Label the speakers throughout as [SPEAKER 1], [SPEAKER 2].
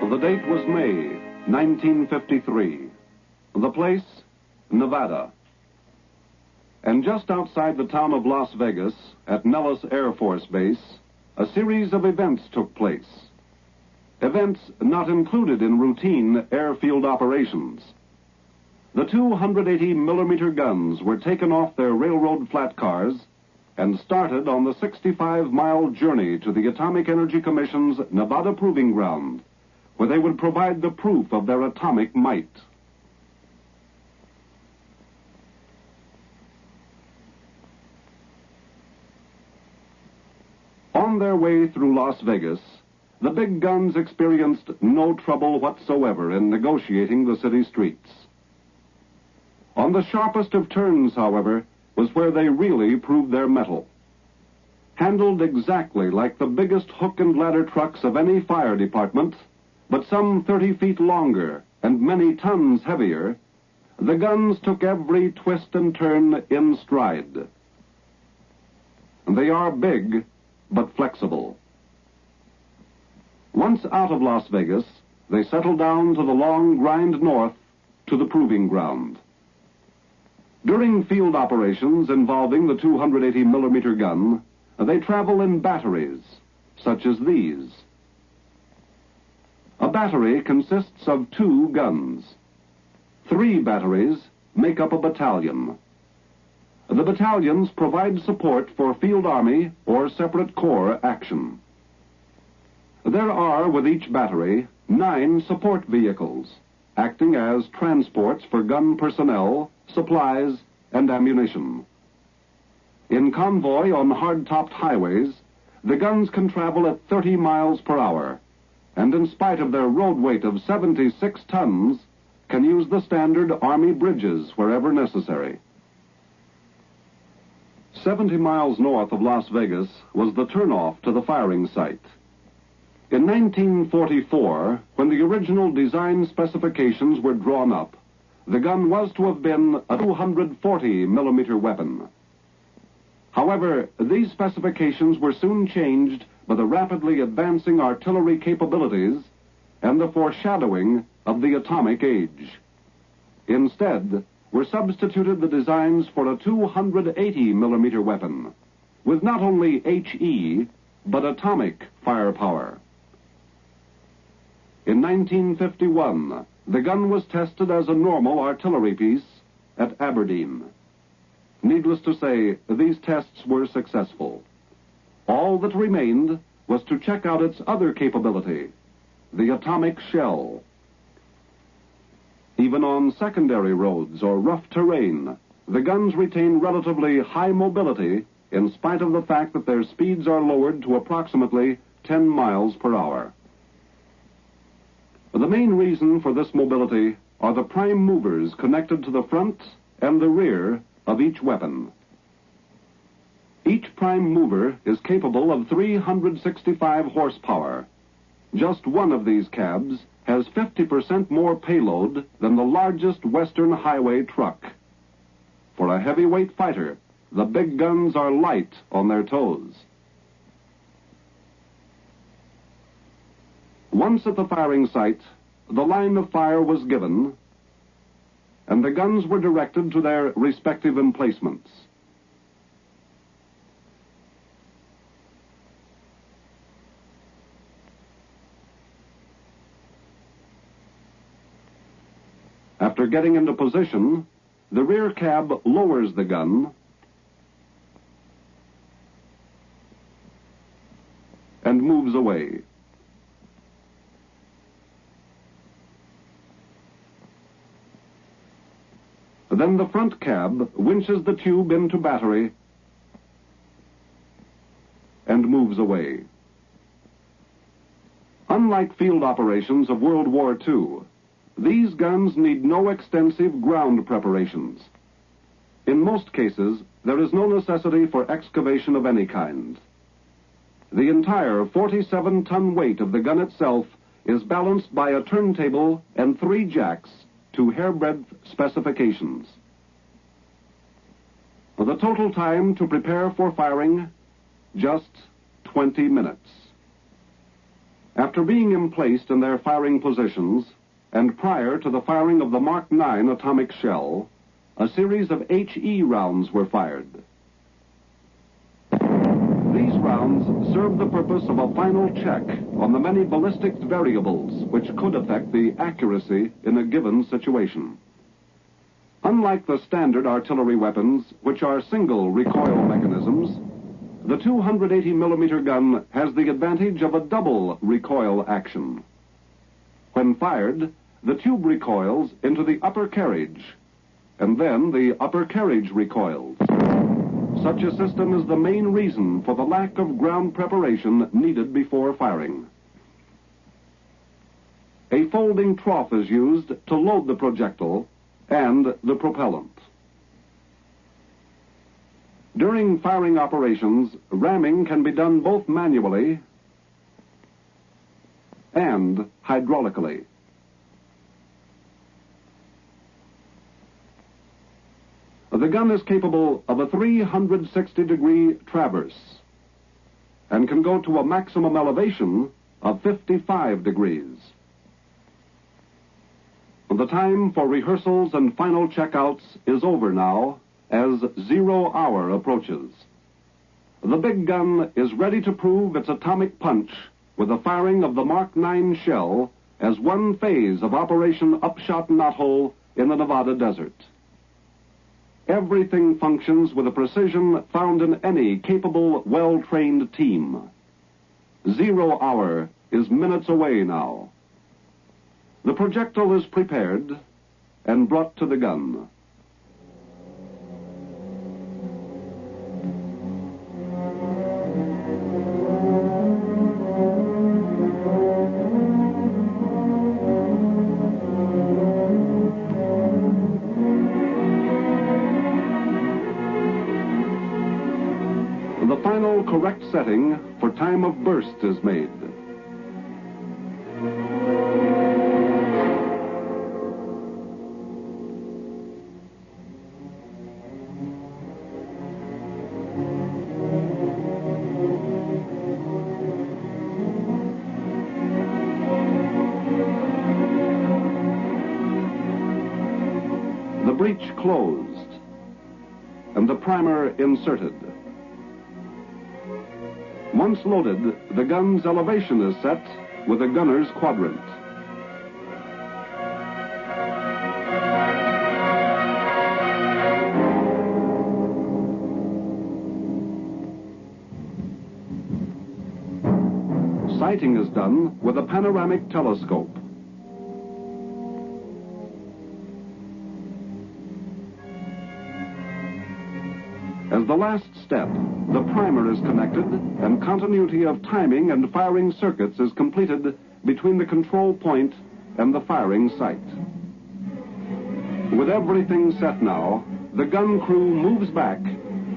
[SPEAKER 1] The date was May 1953. The place, Nevada. And just outside the town of Las Vegas, at Nellis Air Force Base, a series of events took place. Events not included in routine airfield operations. The 280-millimeter guns were taken off their railroad flat cars and started on the 65-mile journey to the Atomic Energy Commission's Nevada Proving Ground, where they would provide the proof of their atomic might. On their way through Las Vegas, the big guns experienced no trouble whatsoever in negotiating the city streets. On the sharpest of turns, however, was where they really proved their mettle. Handled exactly like the biggest hook and ladder trucks of any fire department, but some 30 feet longer and many tons heavier, the guns took every twist and turn in stride. They are big, but flexible. Once out of Las Vegas, they settled down to the long grind north to the proving ground. During field operations involving the 280-millimeter gun, they travel in batteries, such as these. A battery consists of 2 guns. 3 batteries make up a battalion. The battalions provide support for field army or separate corps action. There are, with each battery, 9 support vehicles, acting as transports for gun personnel, supplies, and ammunition. In convoy on hard-topped highways, the guns can travel at 30 miles per hour, and in spite of their road weight of 76 tons, can use the standard Army bridges wherever necessary. 70 miles north of Las Vegas was the turnoff to the firing site. In 1944, when the original design specifications were drawn up, the gun was to have been a 240-millimeter weapon. However, these specifications were soon changed by the rapidly advancing artillery capabilities and the foreshadowing of the atomic age. Instead, were substituted the designs for a 280-millimeter weapon, with not only HE, but atomic firepower. In 1951, the gun was tested as a normal artillery piece at Aberdeen. Needless to say, these tests were successful. All that remained was to check out its other capability, the atomic shell. Even on secondary roads or rough terrain, the guns retain relatively high mobility in spite of the fact that their speeds are lowered to approximately 10 miles per hour. The main reason for this mobility are the prime movers connected to the front and the rear of each weapon. Each prime mover is capable of 365 horsepower. Just one of these cabs has 50% more payload than the largest Western highway truck. For a heavyweight fighter, the big guns are light on their toes. Once at the firing site, the line of fire was given, and the guns were directed to their respective emplacements. After getting into position, the rear cab lowers the gun and moves away. Then the front cab winches the tube into battery and moves away. Unlike field operations of World War II, these guns need no extensive ground preparations. In most cases, there is no necessity for excavation of any kind. The entire 47-ton weight of the gun itself is balanced by a turntable and 3 jacks to hairbreadth specifications. The total time to prepare for firing, just 20 minutes. After being emplaced in their firing positions, and prior to the firing of the Mark 9 atomic shell, a series of HE rounds were fired. These rounds served the purpose of a final check on the many ballistic variables which could affect the accuracy in a given situation. Unlike the standard artillery weapons, which are single recoil mechanisms, the 280 millimeter gun has the advantage of a double recoil action. When fired, the tube recoils into the upper carriage, and then the upper carriage recoils. Such a system is the main reason for the lack of ground preparation needed before firing. A folding trough is used to load the projectile and the propellant. During firing operations, ramming can be done both manually and hydraulically. The gun is capable of a 360-degree traverse and can go to a maximum elevation of 55 degrees. The time for rehearsals and final checkouts is over now as 0 hour approaches. The big gun is ready to prove its atomic punch with the firing of the Mark 9 shell as one phase of Operation Upshot Knothole in the Nevada desert. Everything functions with a precision found in any capable, well-trained team. 0 hour is minutes away now. The projectile is prepared and brought to the gun. The final correct setting for time of burst is made. The breech closed and the primer inserted. Once loaded, the gun's elevation is set with a gunner's quadrant. Sighting is done with a panoramic telescope. As the last step, the primer is connected and continuity of timing and firing circuits is completed between the control point and the firing site. With everything set now, the gun crew moves back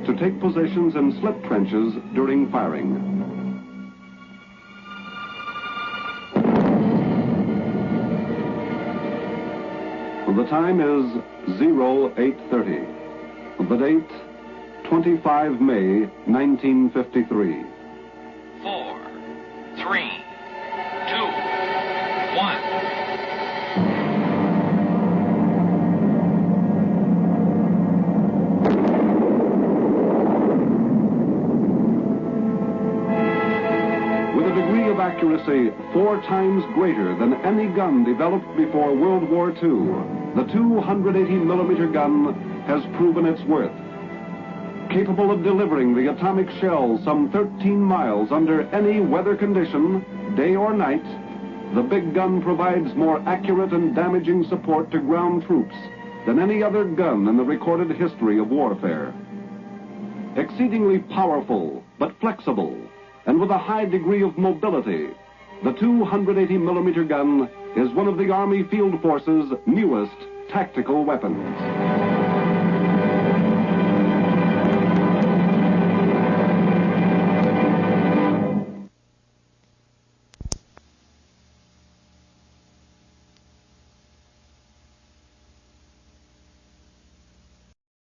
[SPEAKER 1] to take positions in slip trenches during firing. The time is 0830. The date, 25 May, 1953.
[SPEAKER 2] 4, 3, 2, 1.
[SPEAKER 1] With a degree of accuracy 4 times greater than any gun developed before World War II, the 280 millimeter gun has proven its worth. Capable of delivering the atomic shell some 13 miles under any weather condition, day or night, the big gun provides more accurate and damaging support to ground troops than any other gun in the recorded history of warfare. Exceedingly powerful, but flexible, and with a high degree of mobility, the 280 millimeter gun is one of the Army Field Force's newest tactical weapons.